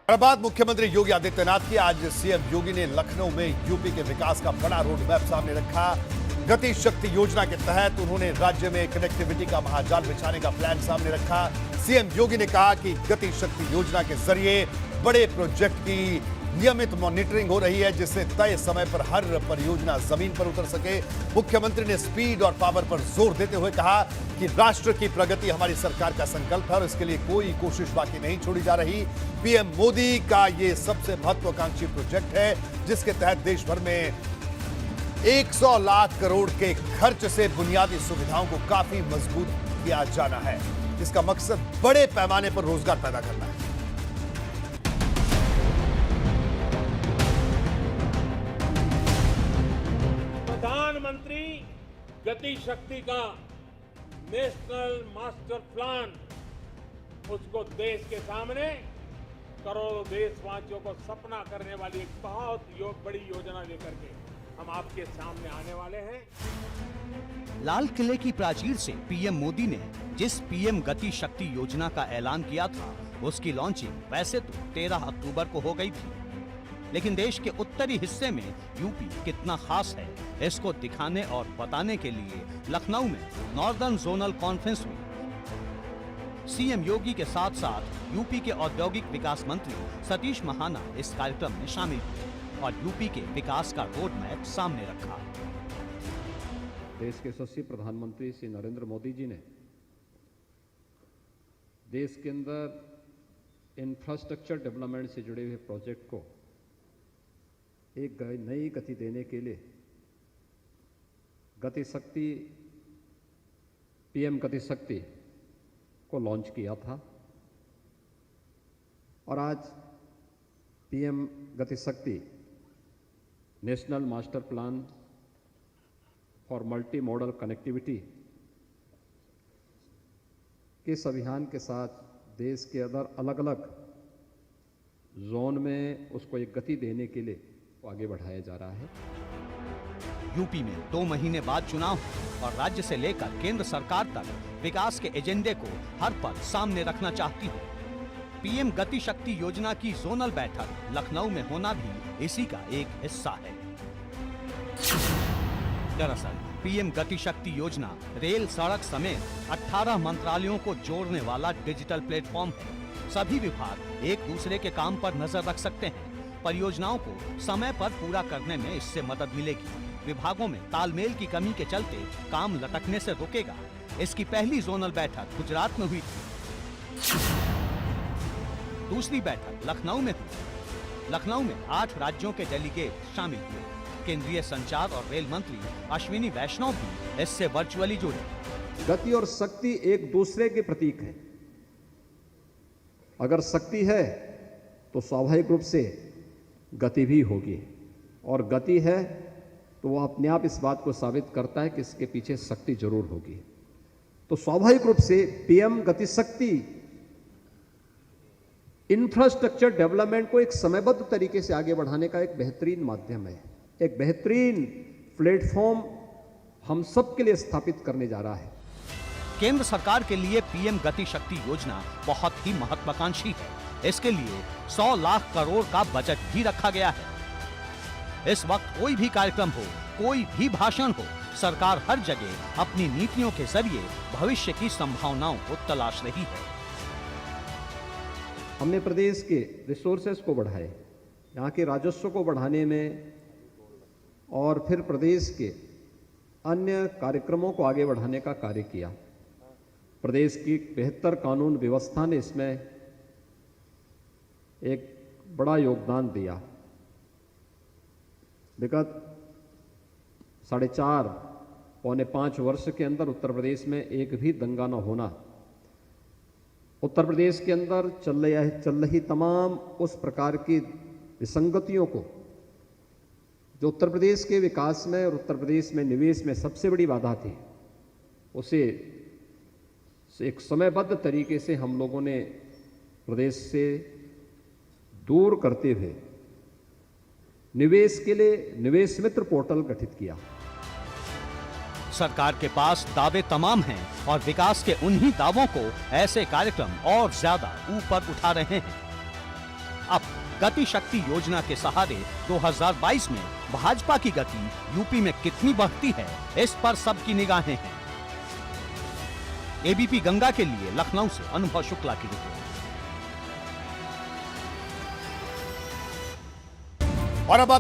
बाद मुख्यमंत्री योगी आदित्यनाथ की आज सीएम योगी ने लखनऊ में यूपी के विकास का बड़ा रोड मैप सामने रखा। गति शक्ति योजना के तहत उन्होंने राज्य में कनेक्टिविटी का महाजाल बिछाने का प्लान सामने रखा। सीएम योगी ने कहा कि गति शक्ति योजना के जरिए बड़े प्रोजेक्ट की नियमित मॉनिटरिंग हो रही है, जिससे तय समय पर हर परियोजना जमीन पर उतर सके। मुख्यमंत्री ने स्पीड और पावर पर जोर देते हुए कहा कि राष्ट्र की प्रगति हमारी सरकार का संकल्प है और इसके लिए कोई कोशिश बाकी नहीं छोड़ी जा रही। पीएम मोदी का ये सबसे महत्वाकांक्षी प्रोजेक्ट है, जिसके तहत देश भर में 100 लाख करोड़ के खर्च से बुनियादी सुविधाओं को काफी मजबूत किया जाना है। इसका मकसद बड़े पैमाने पर रोजगार पैदा करना है। प्रधानमंत्री गति शक्ति का नेशनल मास्टर प्लान, उसको देश के सामने करोड़ों देशवासियों को सपना करने वाली एक बहुत बड़ी योजना लेकर के हम आपके सामने आने वाले हैं। लाल किले की प्राचीर से पीएम मोदी ने जिस पीएम गति शक्ति योजना का ऐलान किया था, उसकी लॉन्चिंग वैसे तो 13 अक्टूबर को हो गई थी, लेकिन देश के उत्तरी हिस्से में यूपी कितना खास है, इसको दिखाने और बताने के लिए लखनऊ में नॉर्दर्न जोनल कॉन्फ्रेंस हुई। सीएम योगी के साथ साथ यूपी के औद्योगिक विकास मंत्री सतीश महाना इस कार्यक्रम में शामिल हुए और यूपी के विकास का रोड मैप सामने रखा। देश के यशस्वी प्रधानमंत्री श्री नरेंद्र मोदी जी ने देश के अंदर इंफ्रास्ट्रक्चर डेवलपमेंट से जुड़े हुए प्रोजेक्ट को एक नई गति देने के लिए गति शक्ति, पीएम गति शक्ति को लॉन्च किया था और आज पीएम गति शक्ति national master plan for multi modal connectivity के इस अभियान के साथ देश के अंदर अलग अलग जोन में उसको एक गति देने के लिए आगे बढ़ाया जा रहा है। यूपी में 2 महीने बाद चुनाव और राज्य से लेकर केंद्र सरकार तक विकास के एजेंडे को हर पल सामने रखना चाहती है। पीएम गति शक्ति योजना की जोनल बैठक लखनऊ में होना भी इसी का एक हिस्सा है। दरअसल पीएम गति शक्ति योजना रेल, सड़क समेत 18 मंत्रालयों को जोड़ने वाला डिजिटल प्लेटफॉर्म है। सभी विभाग एक दूसरे के काम पर नजर रख सकते हैं। परियोजनाओं को समय पर पूरा करने में इससे मदद मिलेगी। विभागों में तालमेल की कमी के चलते काम लटकने से रुकेगा। इसकी पहली जोनल बैठक गुजरात में हुई थी। दूसरी बैठक लखनऊ में हुई। लखनऊ में 8 राज्यों के डेलीगेट शामिल हुए। केंद्रीय संचार और रेल मंत्री अश्विनी वैष्णव भी इससे वर्चुअली जुड़े। गति और शक्ति एक दूसरे के प्रतीक है। अगर शक्ति है तो स्वाभाविक रूप से गति भी होगी, और गति है तो वो अपने आप इस बात को साबित करता है कि इसके पीछे शक्ति जरूर होगी। तो स्वाभाविक रूप से पीएम गति शक्ति इंफ्रास्ट्रक्चर डेवलपमेंट को एक समयबद्ध तरीके से आगे बढ़ाने का एक बेहतरीन माध्यम है, एक बेहतरीन प्लेटफॉर्म हम सब के लिए स्थापित करने जा रहा है। केंद्र सरकार के लिए पीएम गति शक्ति योजना बहुत ही महत्वाकांक्षी है। इसके लिए 100 लाख करोड़ का बजट भी रखा गया है। इस वक्त कोई भी कार्यक्रम हो, कोई भी भाषण हो, सरकार हर जगह अपनी नीतियों के जरिए भविष्य की संभावनाओं को तलाश रही है। हमने प्रदेश के रिसोर्सेस को बढ़ाए, यहाँ के राजस्व को बढ़ाने में, और फिर प्रदेश के अन्य कार्यक्रमों को आगे बढ़ाने का कार्य किया। प्रदेश की बेहतर कानून व्यवस्था ने इसमें एक बड़ा योगदान दिया। विगत 4.5 पौने 5 वर्ष के अंदर उत्तर प्रदेश में एक भी दंगा न होना, उत्तर प्रदेश के अंदर चल रही तमाम उस प्रकार की विसंगतियों को, जो उत्तर प्रदेश के विकास में और उत्तर प्रदेश में निवेश में सबसे बड़ी बाधा थी, उसे एक समयबद्ध तरीके से हम लोगों ने प्रदेश से दूर करते हुए निवेश के लिए निवेश मित्र पोर्टल गठित किया। सरकार के पास दावे तमाम हैं और विकास के उन्हीं दावों को ऐसे कार्यक्रम और ज्यादा ऊपर उठा रहे हैं। अब गति शक्ति योजना के सहारे 2022 में भाजपा की गति यूपी में कितनी बढ़ती है, इस पर सबकी निगाहें हैं। एबीपी गंगा के लिए लखनऊ से अनुभव शुक्ला की रिपोर्ट। और अब